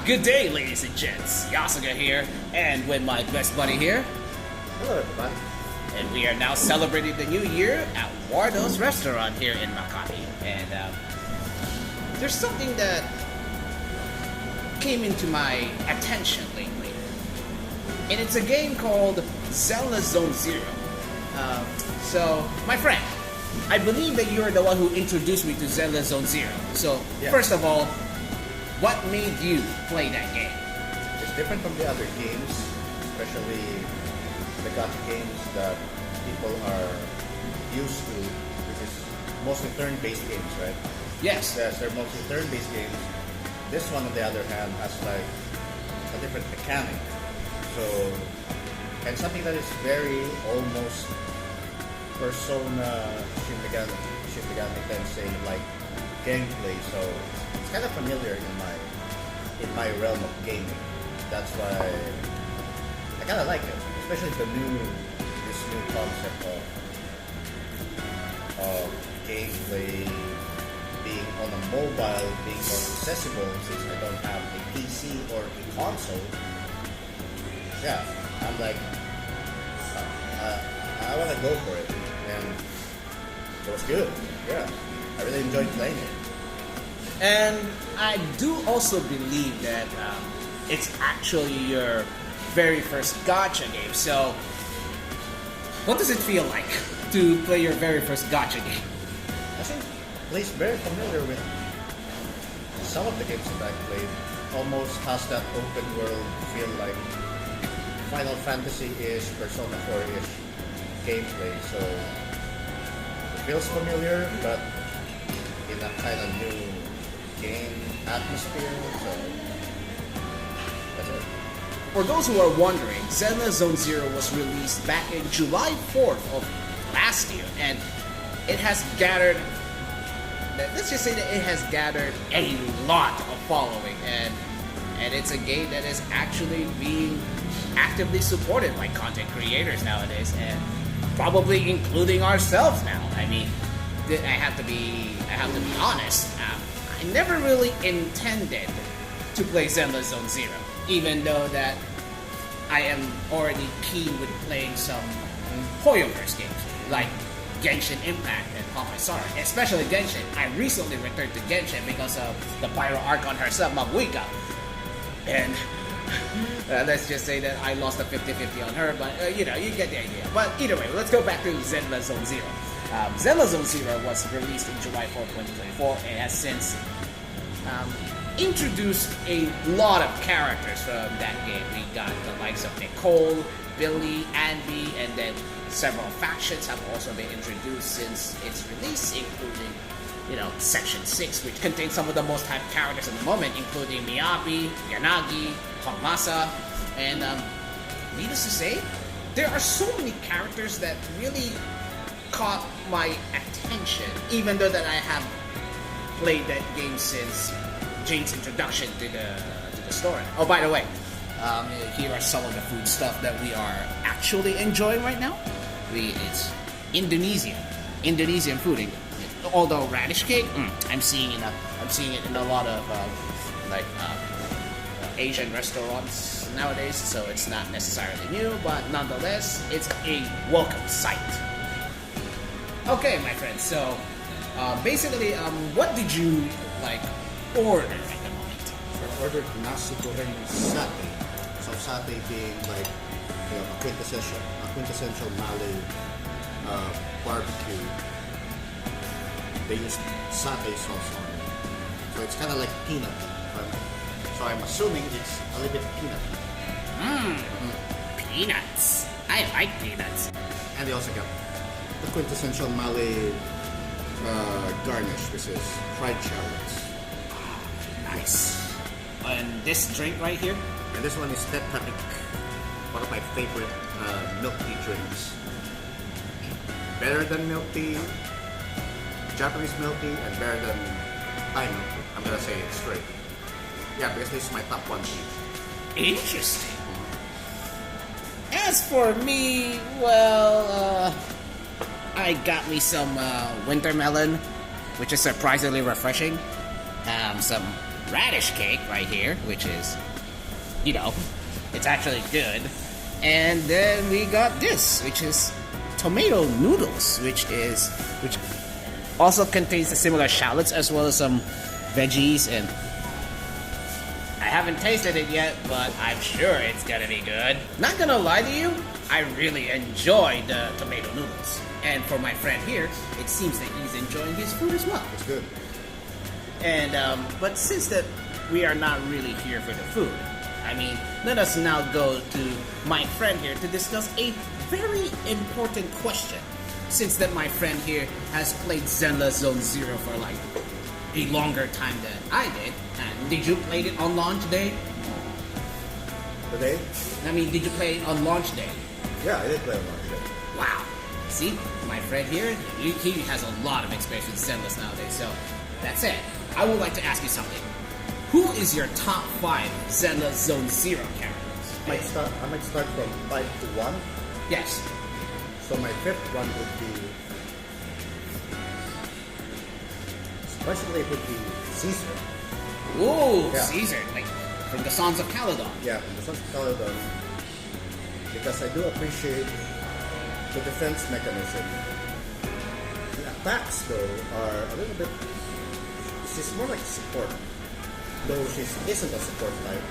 Good day, ladies and gents. Yasuga here, and with my best buddy here. Hello, everybody. And we are now celebrating the new year at Wardo's restaurant here in Makati. And there's something that came into my attention lately. And it's a game called Zenless Zone Zero. So, my friend, I believe that you're the one who introduced me to Zenless Zone Zero. So, First of all, what made you play that game? It's different from the other games, especially the gacha games that people are used to, which is mostly turn-based games, right? Yes. Yes, they're mostly turn-based games. This one, on the other hand, has like a different mechanic. So, and something that is very almost Persona Shin Megami Tensei like gameplay. So it's kind of familiar in my realm of gaming. That's why I kind of like it, especially this new concept of gameplay being on a mobile, being more accessible since I don't have a PC or a console. Yeah, I'm like, I want to go for it, and it was good. Yeah, I really enjoyed playing it. And I do also believe that it's actually your very first gacha game. So, what does it feel like to play your very first gacha game? I think Blaze very familiar with some of the games that I played. Almost has that open world feel like Final Fantasy is Persona 4-ish gameplay. So it feels familiar, but in a kind of new game atmosphere. So that's it. For those who are wondering, Zenless Zone Zero was released back in July 4th of last year, and it has gathered, let's just say that it has gathered a lot of following, and it's a game that is actually being actively supported by content creators nowadays, and probably including ourselves now. I mean, I have to be honest. I never really intended to play Zenless Zone Zero, even though that I am already keen with playing some Hoyoverse games like Genshin Impact and Honkai Star, especially Genshin. I recently returned to Genshin because of the Pyro Archon herself, Mabuika. And let's just say that I lost a 50-50 on her, but you get the idea. But either way, let's go back to Zenless Zone Zero. Zenless Zone Zero was released in July 4, 2024, and has since introduced a lot of characters from that game. We got the likes of Nicole, Billy, Andy, and then several factions have also been introduced since its release, including Section 6, which contains some of the most hyped characters at the moment, including Miyabi, Yanagi, Tomasa, and needless to say, there are so many characters that really caught my attention, even though that I have played that game since Jane's introduction to the story. Oh, by the way, here are some of the food stuff that we are actually enjoying right now. It's Indonesian food. Although radish cake, I'm seeing it in a lot of Asian restaurants nowadays, so it's not necessarily new, but nonetheless, it's a welcome sight. Okay, my friends. So basically, what did you order at the moment? I ordered nasi goreng satay. So satay being like a quintessential Malay barbecue. They use satay sauce on it. So it's kind of like peanut. So I'm assuming it's a little bit peanut. Peanuts. I like peanuts. And they also got the quintessential Malay garnish. This is fried shallots. Nice. And this drink right here? And this one is Tetarik, one of my favorite milk tea drinks. Better than milk tea, Japanese milk tea, and better than Thai milk tea. I'm gonna say it straight. Yeah, because this is my top one tea. Interesting. As for me, well, I got me some winter melon, which is surprisingly refreshing. Some radish cake right here, which is, it's actually good. And then we got this, which is tomato noodles, which also contains the similar shallots as well as some veggies. And I haven't tasted it yet, but I'm sure it's gonna be good. Not gonna lie to you, I really enjoy the tomato noodles. And for my friend here, it seems that he's enjoying his food as well. It's good. And but since that we are not really here for the food, let us now go to my friend here to discuss a very important question. Since that my friend here has played Zenless Zone Zero for like a longer time than I did. And did you play it on launch day? Today? Did you play it on launch day? Yeah, I did play on launch day. Wow. See, my friend here, he has a lot of experience with Zenless nowadays, so that's it. I would like to ask you something. Who is your top 5 Zenless Zone Zero characters? I might start from 5 to 1. Yes. So my 5th one would be... Surprisingly, it would be Caesar. Ooh, Yeah. Caesar, like from the Sons of Caledon. Yeah, from the Sons of Caledon. Because I do appreciate the defense mechanism. The attacks, though, are a little bit... She's more like support. Though she isn't a support type.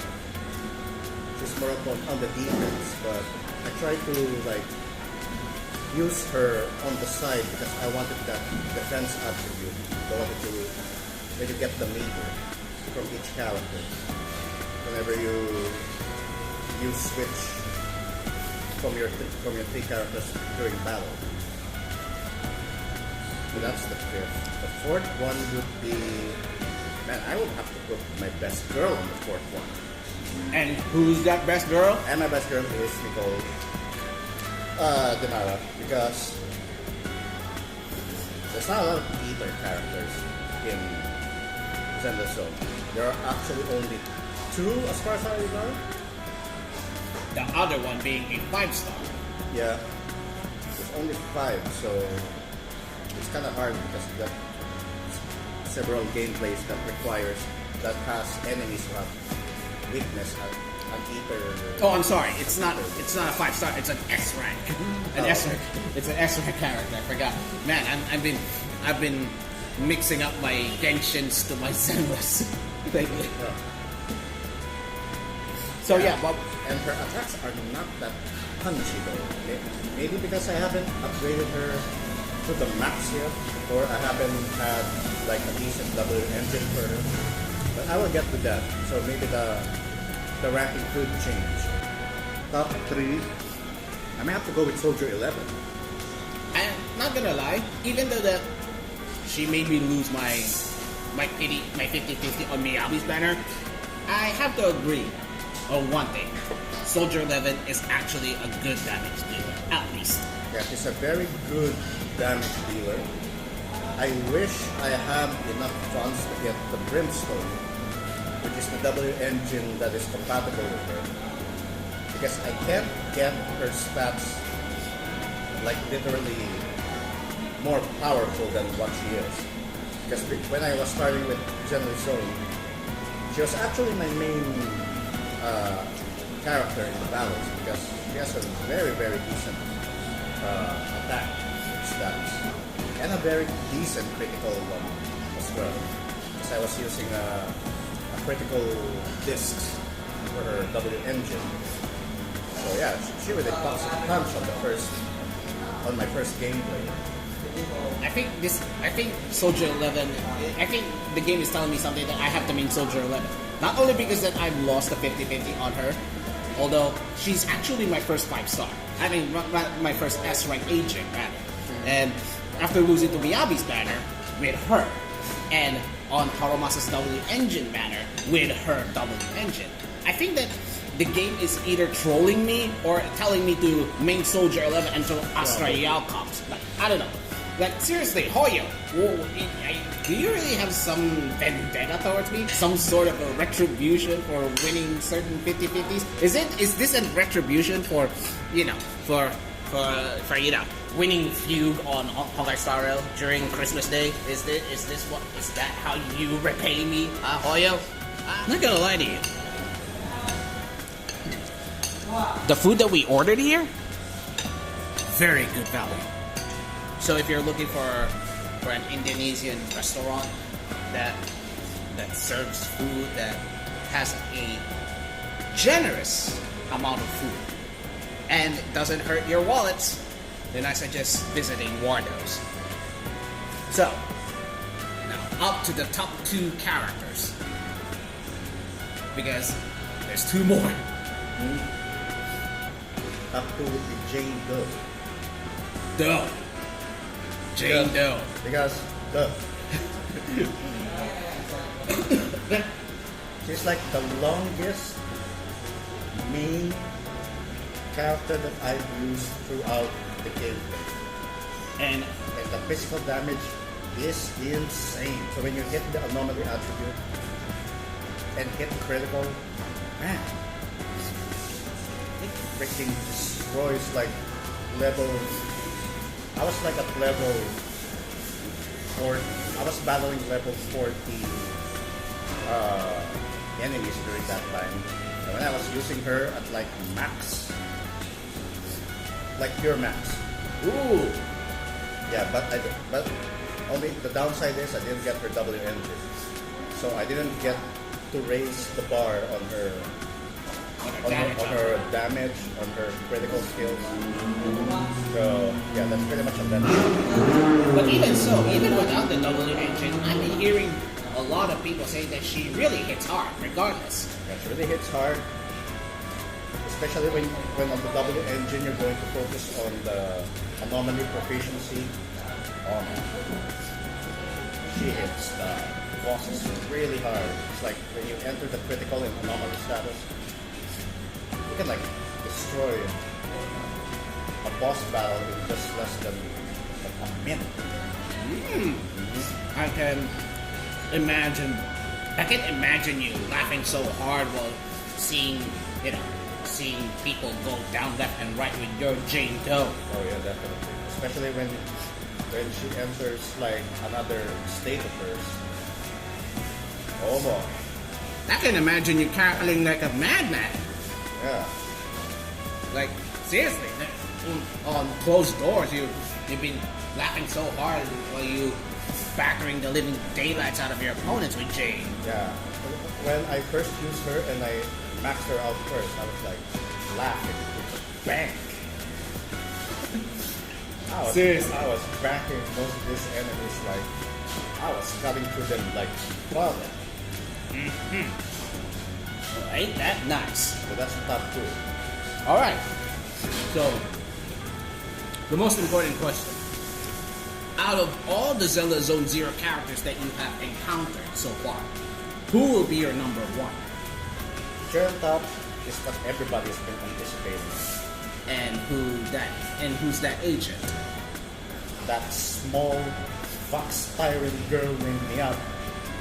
She's more on the defense, but I try to use her on the side because I wanted that defense attribute. I wanted to maybe get the meter from each character. Whenever you switch from your 3 characters during battle. So that's the 5th. The 4th one would be... Man, I would have to put my best girl on the 4th one. And who's that best girl? And my best girl is Nicole Demara, because there's not a lot of Peter characters in Zenless Zone. There are actually only 2 as far as I know. The other one being a 5-star. Yeah, there's only 5, so it's kind of hard because there are several gameplays that has enemies who have weakness at either. Oh, I'm sorry. It's not a 5-star. It's an S rank. S rank. It's an S rank character. I forgot. Man, I've been mixing up my Genshin's to my Zenless lately. So yeah, but and her attacks are not that punchy though. Maybe because I haven't upgraded her to the max yet, or I haven't had like a decent double engine for her. But I will get to that. So maybe the ranking could change. Top 3, I may have to go with Soldier 11. I'm not gonna lie. Even though she made me lose my 50-50 on Miyabi's banner, I have to agree on one thing. Soldier 11 is actually a good damage dealer, at least. Yeah, she's a very good damage dealer. I wish I have enough funds to get the Brimstone, which is the W engine that is compatible with her. Because I can't get her stats like literally more powerful than what she is. Because when I was starting with Zenless Zone, she was actually my main character in the battles because she has a very, very decent attack stats and a very decent critical one as well. Because I was using a critical disc for her W engine. So yeah, she really packs a punch on my first gameplay. I think Soldier 11, I think the game is telling me something that I have to main Soldier 11. Not only because that I've lost the 50-50 on her, although she's actually my first 5-star. I mean, my first S-rank agent, rather. And after losing to Miyabi's banner, with her, and on Harumasa's W engine banner, with her W engine, I think that the game is either trolling me or telling me to main Soldier 11 until Astra Yao comes. Like, I don't know. Like, seriously, Hoyo, do you really have some vendetta towards me? Some sort of a retribution for winning certain 50-50s? Is this a retribution for, winning Fugue on Honkai Star Rail during Christmas Day? Is that how you repay me, Hoyo? I'm not gonna lie to you. The food that we ordered here, very good value. So if you're looking for an Indonesian restaurant that serves food that has a generous amount of food and doesn't hurt your wallets, then I suggest visiting Wardo's. So, now up to the top 2 characters. Because there's 2 more. Top 2 would be Jane Doe. Doe. Jane Doe. Because Doe. She's like the longest main character that I've used throughout the game. And the physical damage is insane. So when you hit the anomaly attribute and hit critical, man, it freaking destroys like level. I was like at level 4. I was battling level 40 enemies during that time. And when I was using her at like max, like pure max. Ooh. Yeah, but only the downside is I didn't get her W engine, so I didn't get to raise the bar on her damage, on her critical skills. So yeah, that's pretty much on that. But even so, even without the W engine, I've been hearing a lot of people say that she really hits hard, regardless. Yeah, she really hits hard. Especially when on the W engine you're going to focus on the anomaly proficiency. She hits the bosses really hard. It's like when you enter the critical and anomaly status, you can like destroy a boss battle in just less than a minute. I can imagine you laughing so hard while seeing people go down left and right with your Jane Doe. Oh yeah, definitely. Especially when she enters like another state of hers. Oh boy. I can imagine you cackling like a madman. Yeah. Like seriously, on closed doors, you've been laughing so hard while you battering the living daylights out of your opponents with Jane. Yeah. When I first used her and I maxed her out first, I was like laughing. Bang! Seriously. I was backing most of these enemies like I was cutting through them like butter. Well, ain't that nice? So that's the top 2. Alright. So, the most important question. Out of all the Zenless Zone Zero characters that you have encountered so far, who will be your number 1? Sure, top is what everybody's been anticipating. And who's that agent? That small fox tyrant girl named Miyabi.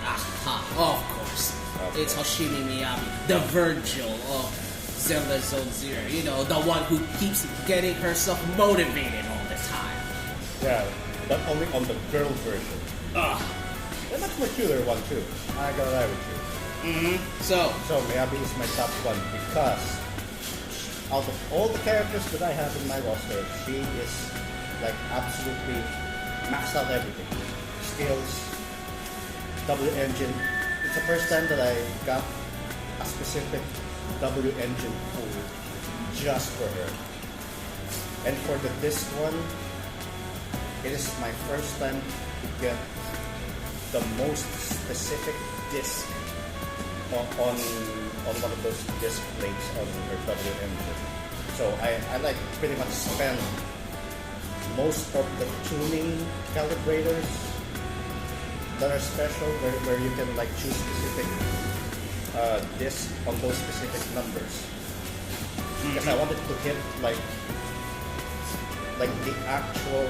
Aha, of course. Okay. It's Hoshimi Miyabi, the Virgil of Zenless Zone Zero. You know, the one who keeps getting herself motivated all the time. Yeah, but only on the girl version. The much more cuter one too. I gotta lie with you. So Miyabi is my top 1 because out of all the characters that I have in my roster, she is like absolutely maxed out everything. Skills, W engine. It's the first time that I got a specific W engine pool just for her. And for the disc one, it is my first time to get the most specific disc on one of those disc plates on her W engine. So I like pretty much spend most of the tuning calibrators that are special where you can like choose specific disc on those specific numbers. Because I wanted to hit like the actual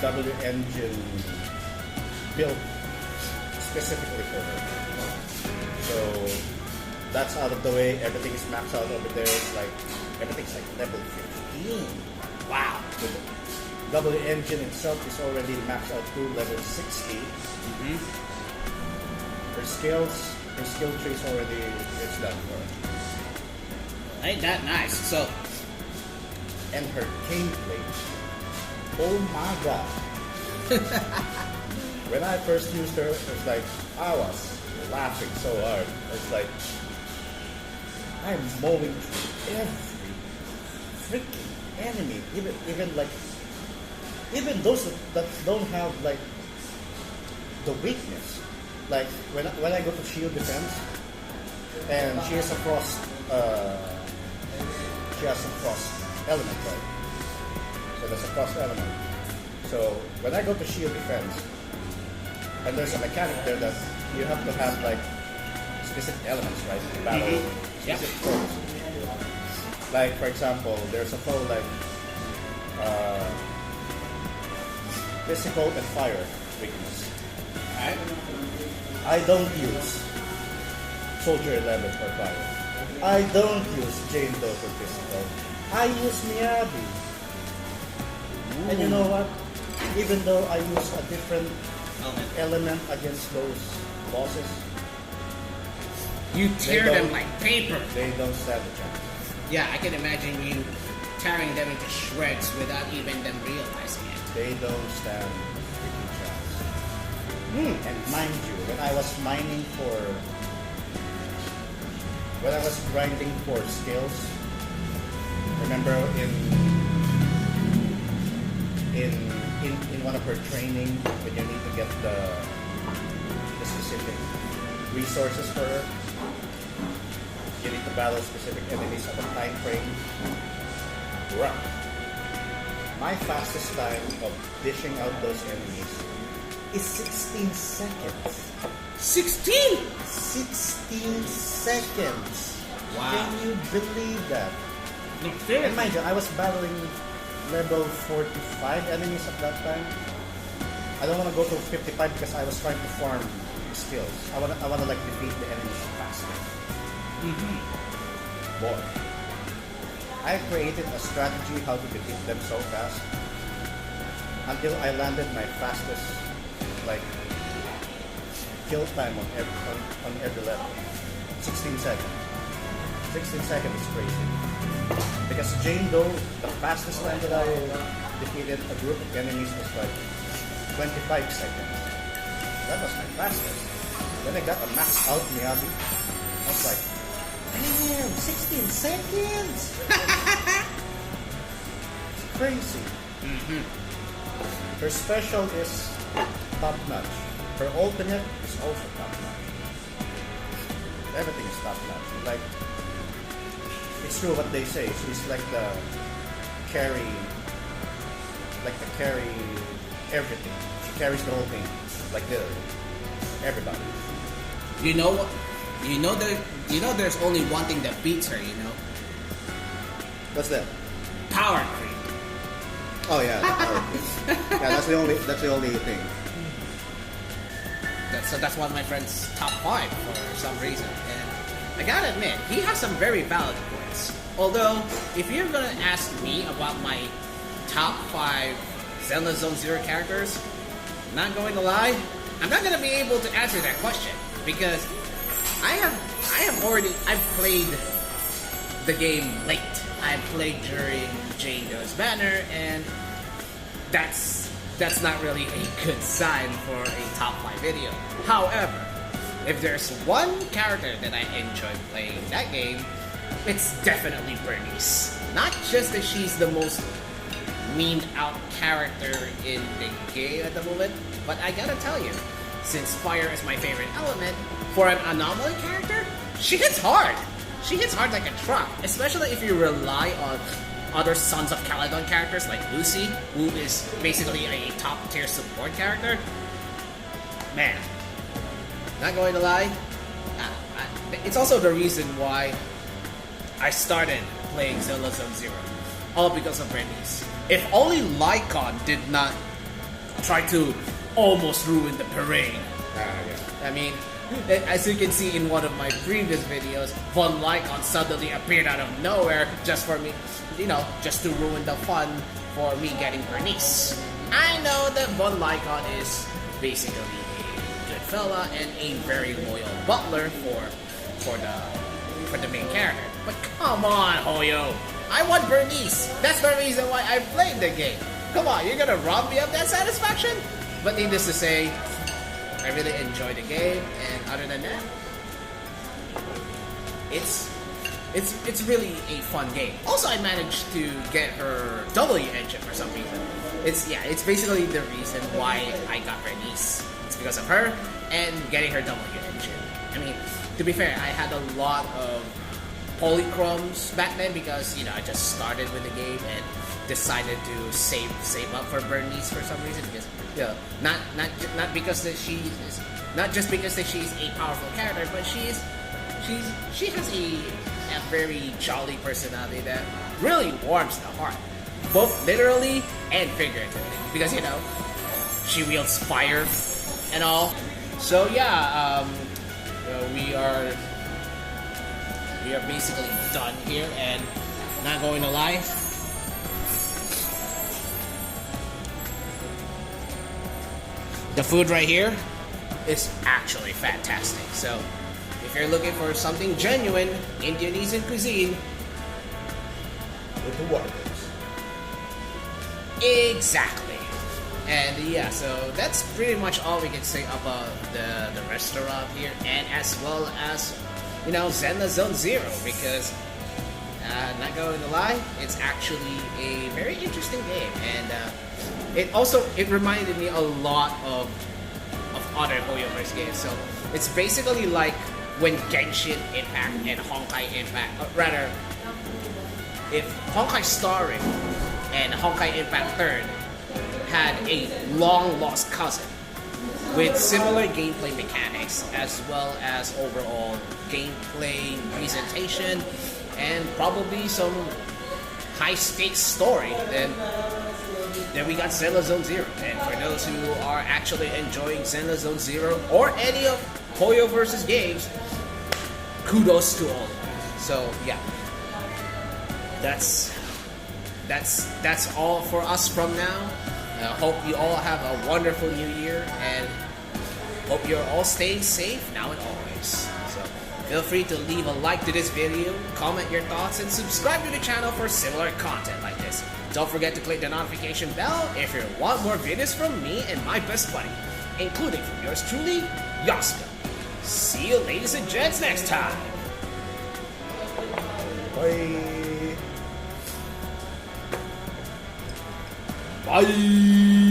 W engine built specifically for her. So that's out of the way. Everything is maxed out over there. It's like everything's like level 15. Wow. The W engine itself is already maxed out to level 60. her skill tree's already, it's done for her. Ain't that nice? So, And her gameplay, oh my god. When I first used her, it was like, I was laughing so hard. It's like, I'm mowing through every freaking enemy, even those that don't have like the weakness. Like when I go to shield defense, and she has a frost element, right? So there's a frost element. So when I go to shield defense, and there's a mechanic there that you have to have like specific elements, right? To battle specific foes. Like for example, there's a foe like physical and fire weakness. alright. I don't use Soldier 11 for fire. I don't use Jane Doe for physical. I use Miyabi. And you know what? Even though I use a different element against those bosses, You tear They them don't- like paper. they don't stand a chance. Yeah, I can imagine you tearing them into shreds without even them realizing it. They don't stand a freaking chance. And mind you, when I was grinding for skills, remember in one of her training when you need to get the specific resources for her, you need to battle specific enemies at a time frame. Rough. My fastest time of dishing out those enemies is 16 seconds. 16! 16 seconds. Wow. Can you believe that? No fair. And mind you, I was battling level 45 enemies at that time. I don't want to go to 55 because I was trying to farm skills. I want to like defeat the enemies faster. Boy, I created a strategy how to defeat them so fast until I landed my fastest like kill time on every level. 16 seconds. 16 seconds is crazy. Because Jane Doe, the fastest time that I defeated a group of enemies was like 25 seconds. That was my fastest. When I got a max out Miyabi, I was like, damn, 16 seconds! It's crazy. Her special is top notch. Her ultimate is also top notch. Everything is top notch. Like, it's true what they say. She's like the carry everything. She carries the whole thing. Like everybody. You know what? You know there's only one thing that beats her, you know? What's that? Power creep. Oh yeah, the power creep. Yeah, that's the only thing. That's one of my friend's top 5 for some reason. And I gotta admit, he has some very valid points. Although, if you're gonna ask me about my top 5 Zenless Zone Zero characters, not going to lie, I'm not gonna be able to answer that question because I've played the game late. I played during Jane Doe's banner, and that's not really a good sign for a top 5 video. However, if there's one character that I enjoy playing that game, it's definitely Bernice. Not just that she's the most memed out character in the game at the moment, but I gotta tell you, since fire is my favorite element, for an anomaly character, she hits hard. She hits hard like a truck, especially if you rely on other Sons of Caledon characters like Lucy, who is basically a top tier support character. Man, not going to lie, it's also the reason why I started playing Zenless Zone Zero, all because of Bernice. If only Lycon did not try to almost ruin the parade. I mean, as you can see in one of my previous videos, Von Lycon suddenly appeared out of nowhere just for me, just to ruin the fun for me getting Bernice. I know that Von Lycon is basically a good fella and a very loyal butler for the main character. But come on, Hoyo, I want Bernice. That's the reason why I played the game. Come on, you're gonna rob me of that satisfaction? But needless to say, I really enjoyed the game, and other than that, it's really a fun game. Also, I managed to get her W engine for some reason. It's basically the reason why I got Bernice. It's because of her and getting her W engine. I mean, to be fair, I had a lot of polychromes back then because I just started with the game and decided to save up for Bernice for some reason because not because that not just because that she's a powerful character, but she has a very jolly personality that really warms the heart, both literally and figuratively, because she wields fire and all. So we are basically done here, and not going to lie, the food right here is actually fantastic. So if you're looking for something genuine Indonesian cuisine, with the Wargames. Exactly. And so that's pretty much all we can say about the restaurant here, and as well as Zenless Zone Zero, because not going to lie, it's actually a very interesting game, and it reminded me a lot of other Hoyoverse games. So it's basically like when Genshin Impact and Honkai Impact, rather, if Honkai Star Rail and Honkai Impact 3rd had a long lost cousin with similar gameplay mechanics as well as overall gameplay presentation and probably some high stakes story, then we got Zenless Zone Zero. And for those who are actually enjoying Zenless Zone Zero or any of Hoyoverse's games, kudos to all of you. So that's all for us from now. Hope you all have a wonderful new year, and hope you're all staying safe now and always. So feel free to leave a like to this video, comment your thoughts, and subscribe to the channel for similar content like this. Don't forget to click the notification bell if you want more videos from me and my best buddy, including from yours truly, Yaska. See you ladies and gents next time. Bye. Bye.